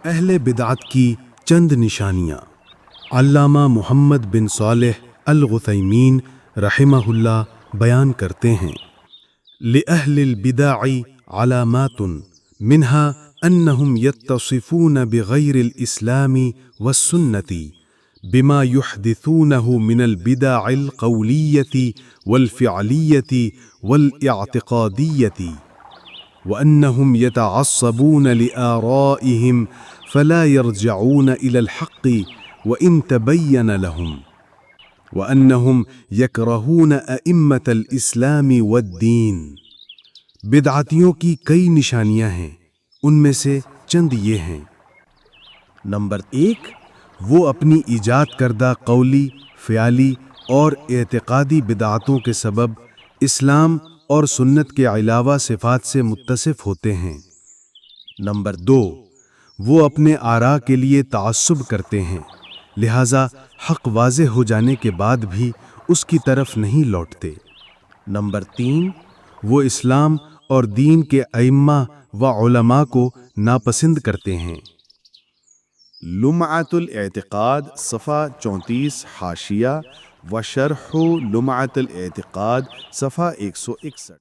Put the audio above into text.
اہل بدعت کی چند نشانیاں۔ علامہ محمد بن صالح العثیمین رحمہ اللہ بیان کرتے ہیں، لأہل البدع علامات منها انہم یتصفون بغیر الاسلام والسنة بما يحدثونه من البدع القولیة والفعلیة والاعتقادیة، وأنهم يتعصبون لآرائهم فلا يرجعون إلى الحق وإن تبين لهم، وأنهم يكرهون أئمة الإسلام والدين۔ بدعتیوں کی کئی نشانیاں ہیں، ان میں سے چند یہ ہیں۔ نمبر 1، وہ اپنی ایجاد کردہ قولی، فعلی اور اعتقادی بدعتوں کے سبب اسلام اور سنت کے علاوہ صفات سے متصف ہوتے ہیں۔ نمبر 2، وہ اپنے آراء کے لیے تعصب کرتے ہیں، لہذا حق واضح ہو جانے کے بعد بھی اس کی طرف نہیں لوٹتے۔ نمبر 3، وہ اسلام اور دین کے ائمہ و علماء کو ناپسند کرتے ہیں۔ لمعۃ الاعتقاد صفحہ 34 حاشیہ و شرح لمعۃ الاعتقاد صفحہ 161۔